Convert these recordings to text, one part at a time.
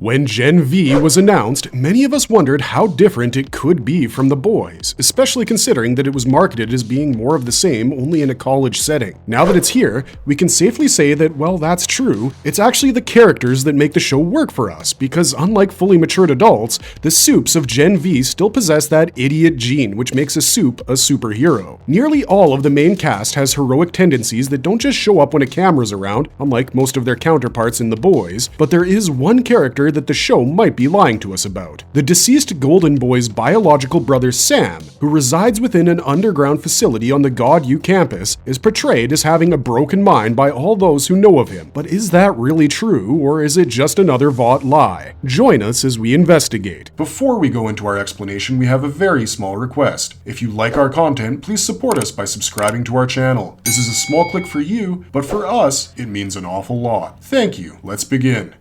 When Gen V was announced, many of us wondered how different it could be from the boys, especially considering that it was marketed as being more of the same, only in a college setting. Now that it's here, we can safely say that, well, that's true. It's actually the characters that make the show work for us, because unlike fully matured adults, the Supes of Gen V still possess that idiot gene which makes a Supe a superhero. Nearly all of the main cast has heroic tendencies that don't just show up when a camera's around, unlike most of their counterparts in the boys, but there is one character that the show might be lying to us about. The deceased Golden Boy's biological brother Sam, who resides within an underground facility on the God U campus, is portrayed as having a broken mind by all those who know of him. But is that really true, or is it just another Vought lie? Join us as we investigate. Before we go into our explanation, we have a very small request. If you like our content, please support us by subscribing to our channel. This is a small click for you, but for us, it means an awful lot. Thank you. Let's begin.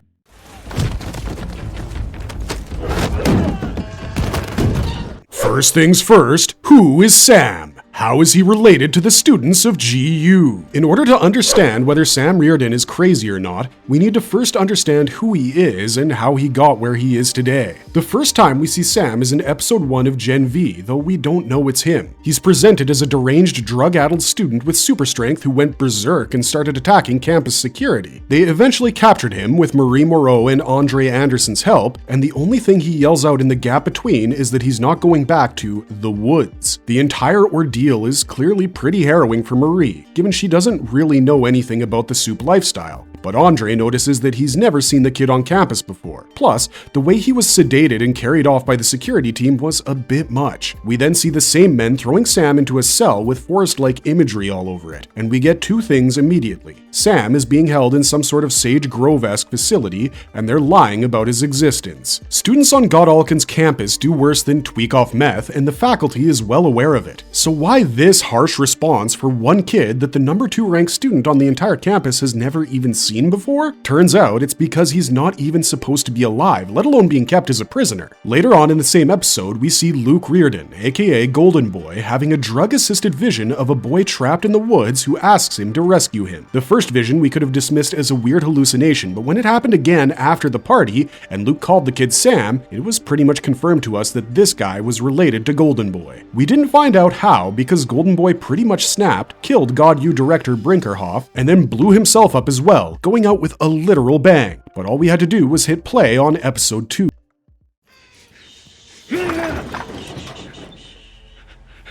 First things first, who is Sam? How is he related to the students of GU? In order to understand whether Sam Riordan is crazy or not, we need to first understand who he is and how he got where he is today. The first time we see Sam is in episode 1 of Gen V, though we don't know it's him. He's presented as a deranged, drug-addled student with super strength who went berserk and started attacking campus security. They eventually captured him with Marie Moreau and Andre Anderson's help, and the only thing he yells out in the gap between is that he's not going back to the woods. The entire ordeal is clearly pretty harrowing for Marie, given she doesn't really know anything about the Supe lifestyle. But Andre notices that he's never seen the kid on campus before. Plus, the way he was sedated and carried off by the security team was a bit much. We then see the same men throwing Sam into a cell with forest-like imagery all over it, and we get two things immediately. Sam is being held in some sort of Sage Grove-esque facility, and they're lying about his existence. Students on Godalkin's campus do worse than tweak off meth, and the faculty is well aware of it. So why this harsh response for one kid that the number 2 ranked student on the entire campus has never even seen before? Turns out it's because he's not even supposed to be alive, let alone being kept as a prisoner. Later on in the same episode, we see Luke Riordan, aka Golden Boy, having a drug-assisted vision of a boy trapped in the woods who asks him to rescue him. The first vision we could have dismissed as a weird hallucination, but when it happened again after the party, and Luke called the kid Sam, it was pretty much confirmed to us that this guy was related to Golden Boy. We didn't find out how, because Golden Boy pretty much snapped, killed God U director Brinkerhoff, and then blew himself up as well, going out with a literal bang. But all we had to do was hit play on episode 2.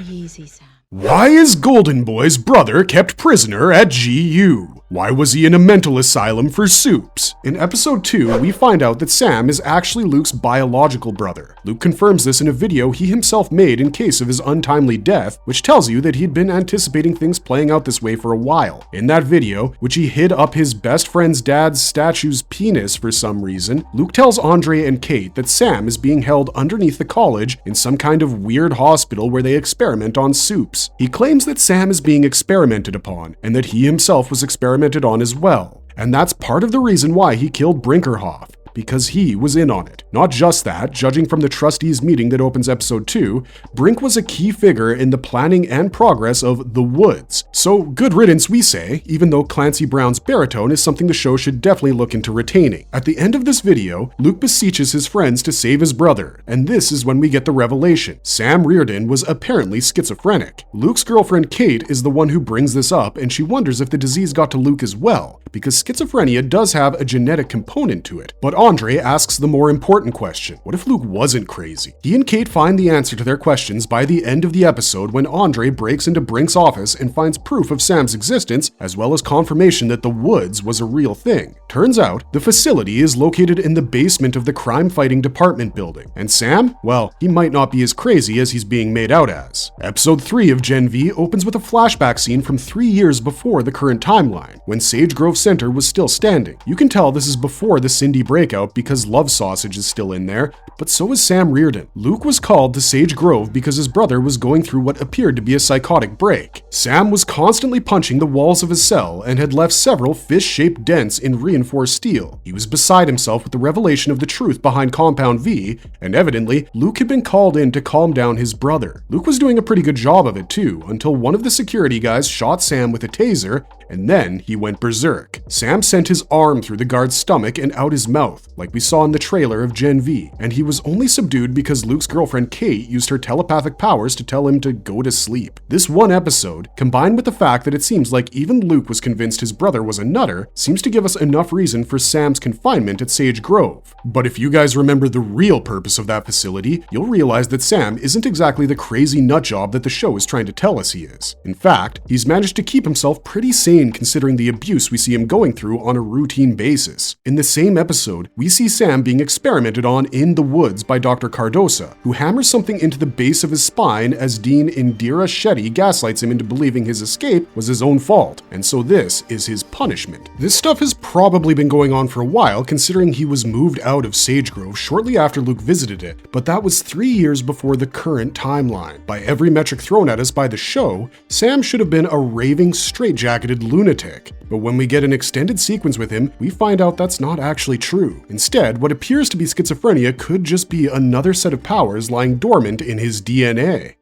Easy, Sam. Why is Golden Boy's brother kept prisoner at GU? Why was he in a mental asylum for Supes? In episode 2, we find out that Sam is actually Luke's biological brother. Luke confirms this in a video he himself made in case of his untimely death, which tells you that he'd been anticipating things playing out this way for a while. In that video, which he hid up his best friend's dad's statue's penis for some reason, Luke tells Andre and Kate that Sam is being held underneath the college in some kind of weird hospital where they experiment on Supes. He claims that Sam is being experimented upon, and that he himself was experimented on as well. And that's part of the reason why he killed Brinkerhoff, because he was in on it. Not just that, judging from the trustees meeting that opens episode 2, Brink was a key figure in the planning and progress of The Woods. So good riddance, we say, even though Clancy Brown's baritone is something the show should definitely look into retaining. At the end of this video, Luke beseeches his friends to save his brother, and this is when we get the revelation. Sam Riordan was apparently schizophrenic. Luke's girlfriend Kate is the one who brings this up, and she wonders if the disease got to Luke as well, because schizophrenia does have a genetic component to it. But Andre asks the more important question: what if Luke wasn't crazy? He and Kate find the answer to their questions by the end of the episode when Andre breaks into Brink's office and finds proof of Sam's existence, as well as confirmation that the woods was a real thing. Turns out, the facility is located in the basement of the crime-fighting department building, and Sam, well, he might not be as crazy as he's being made out as. Episode 3 of Gen V opens with a flashback scene from 3 years before the current timeline, when Sage Grove Center was still standing. You can tell this is before the Cindy breakout because Love Sausage is still in there, but so is Sam Riordan. Luke was called to Sage Grove because his brother was going through what appeared to be a psychotic break. Sam was constantly punching the walls of his cell and had left several fish-shaped dents in reinforced steel. He was beside himself with the revelation of the truth behind Compound V, and evidently, Luke had been called in to calm down his brother. Luke was doing a pretty good job of it too, until one of the security guys shot Sam with a taser, and then he went berserk. Sam sent his arm through the guard's stomach and out his mouth, like we saw in the trailer of Gen V, and he was only subdued because Luke's girlfriend Kate used her telepathic powers to tell him to go to sleep. This one episode, combined with the fact that it seems like even Luke was convinced his brother was a nutter, seems to give us enough reason for Sam's confinement at Sage Grove. But if you guys remember the real purpose of that facility, you'll realize that Sam isn't exactly the crazy nutjob that the show is trying to tell us he is. In fact, he's managed to keep himself pretty sane considering the abuse we see him going through on a routine basis. In the same episode, we see Sam being experimented on in the woods by Dr. Cardosa, who hammers something into the base of his spine as Dean Indira Shetty gaslights him into believing his escape was his own fault, and so this is his punishment. This stuff has probably been going on for a while considering he was moved out of Sage Grove shortly after Luke visited it, but that was 3 years before the current timeline. By every metric thrown at us by the show, Sam should have been a raving straitjacketed lunatic. But when we get an extended sequence with him, we find out that's not actually true. Instead, what appears to be schizophrenia could just be another set of powers lying dormant in his DNA.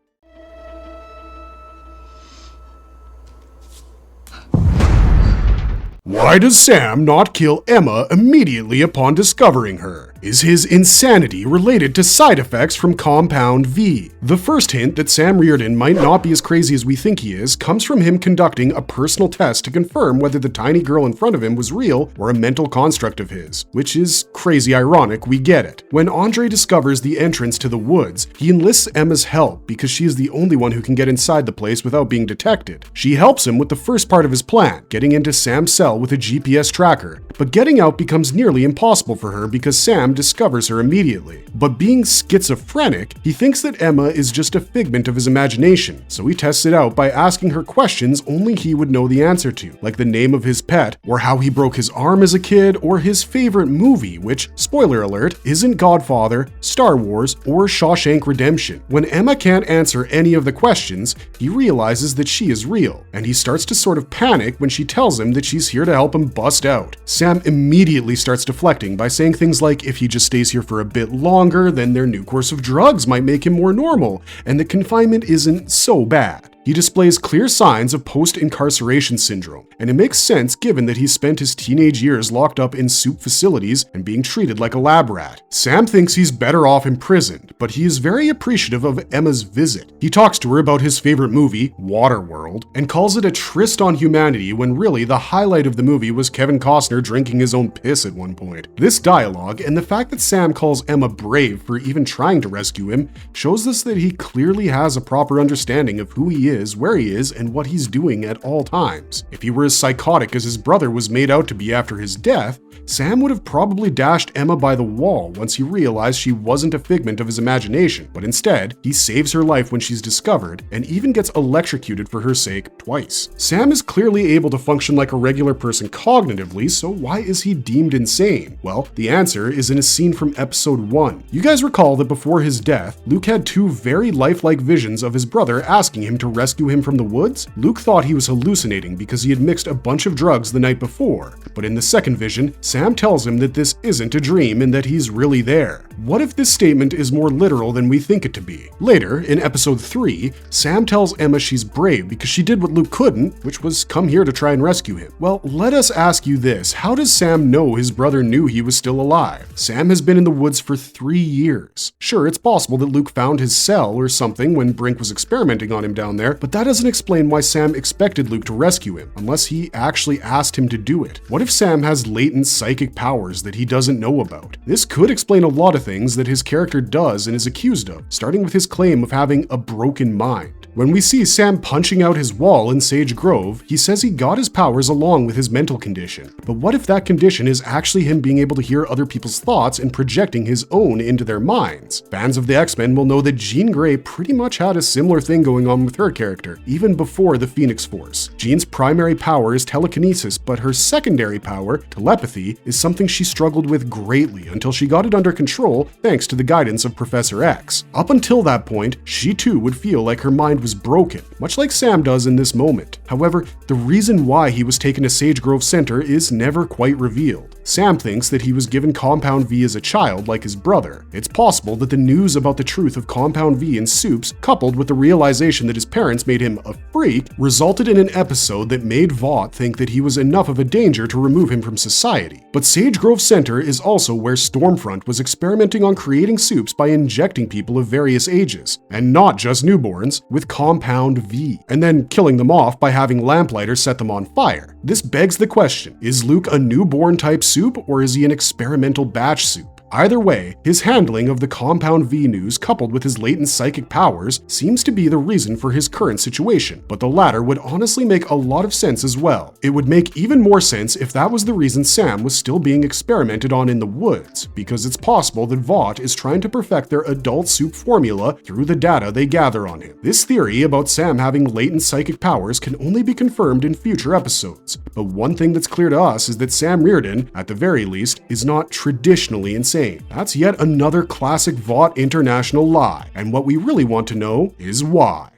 Why does Sam not kill Emma immediately upon discovering her? Is his insanity related to side effects from Compound V? The first hint that Sam Reardon might not be as crazy as we think he is comes from him conducting a personal test to confirm whether the tiny girl in front of him was real or a mental construct of his, which is crazy ironic, we get it. When Andre discovers the entrance to the woods, he enlists Emma's help because she is the only one who can get inside the place without being detected. She helps him with the first part of his plan, getting into Sam's cell with a GPS tracker, but getting out becomes nearly impossible for her because Sam discovers her immediately. But being schizophrenic, he thinks that Emma is just a figment of his imagination, so he tests it out by asking her questions only he would know the answer to, like the name of his pet, or how he broke his arm as a kid, or his favorite movie, which, spoiler alert, isn't Godfather, Star Wars, or Shawshank Redemption. When Emma can't answer any of the questions, he realizes that she is real, and he starts to sort of panic when she tells him that she's here to help him bust out. Sam immediately starts deflecting by saying things like if he just stays here for a bit longer, then their new course of drugs might make him more normal, and the confinement isn't so bad. He displays clear signs of post-incarceration syndrome, and it makes sense given that he spent his teenage years locked up in soup facilities and being treated like a lab rat. Sam thinks he's better off imprisoned, but he is very appreciative of Emma's visit. He talks to her about his favorite movie, Waterworld, and calls it a tryst on humanity when really the highlight of the movie was Kevin Costner drinking his own piss at one point. This dialogue, and the fact that Sam calls Emma brave for even trying to rescue him, shows us that he clearly has a proper understanding of who he is, where he is, and what he's doing at all times. If he were as psychotic as his brother was made out to be after his death, Sam would have probably dashed Emma by the wall once he realized she wasn't a figment of his imagination, but instead, he saves her life when she's discovered, and even gets electrocuted for her sake twice. Sam is clearly able to function like a regular person cognitively, so why is he deemed insane? Well, the answer is in a scene from episode 1. You guys recall that before his death, Luke had two very lifelike visions of his brother asking him to rescue him from the woods? Luke thought he was hallucinating because he had mixed a bunch of drugs the night before, but in the second vision, Sam tells him that this isn't a dream and that he's really there. What if this statement is more literal than we think it to be? Later, in episode 3, Sam tells Emma she's brave because she did what Luke couldn't, which was come here to try and rescue him. Well, let us ask you this. How does Sam know his brother knew he was still alive? Sam has been in the woods for 3 years. Sure, it's possible that Luke found his cell or something when Brink was experimenting on him down there, but that doesn't explain why Sam expected Luke to rescue him, unless he actually asked him to do it. What if Sam has latent psychic powers that he doesn't know about? This could explain a lot of things that his character does and is accused of, starting with his claim of having a broken mind. When we see Sam punching out his wall in Sage Grove, he says he got his powers along with his mental condition. But what if that condition is actually him being able to hear other people's thoughts and projecting his own into their minds? Fans of the X-Men will know that Jean Grey pretty much had a similar thing going on with her character, even before the Phoenix Force. Jean's primary power is telekinesis, but her secondary power, telepathy, is something she struggled with greatly until she got it under control thanks to the guidance of Professor X. Up until that point, she too would feel like her mind was broken, much like Sam does in this moment. However, the reason why he was taken to Sage Grove Center is never quite revealed. Sam thinks that he was given Compound V as a child like his brother. It's possible that the news about the truth of Compound V in Soups, coupled with the realization that his parents made him a freak, resulted in an episode that made Vought think that he was enough of a danger to remove him from society. But Sage Grove Center is also where Stormfront was experimenting on creating Soups by injecting people of various ages, and not just newborns, with Compound V, and then killing them off by having Lamplighter set them on fire. This begs the question, is Luke a newborn type Soup, or is he an experimental batch Soup? Either way, his handling of the Compound V news coupled with his latent psychic powers seems to be the reason for his current situation, but the latter would honestly make a lot of sense as well. It would make even more sense if that was the reason Sam was still being experimented on in the woods, because it's possible that Vought is trying to perfect their adult Soup formula through the data they gather on him. This theory about Sam having latent psychic powers can only be confirmed in future episodes, but one thing that's clear to us is that Sam Reardon, at the very least, is not traditionally insane. That's yet another classic Vought International lie, and what we really want to know is why.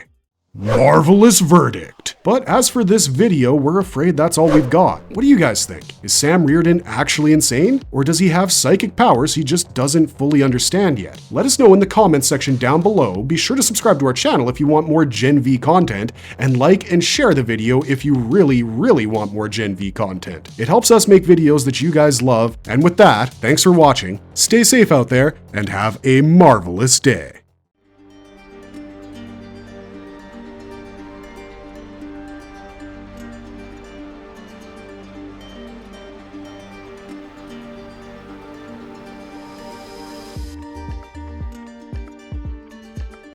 Marvelous verdict. But as for this video, we're afraid that's all we've got. What do you guys think? Is Sam Reardon actually insane? Or does he have psychic powers he just doesn't fully understand yet? Let us know in the comments section down below. Be sure to subscribe to our channel if you want more Gen V content, and like and share the video if you really want more Gen V content. It helps us make videos that you guys love. And with that, thanks for watching, stay safe out there, and have a marvelous day.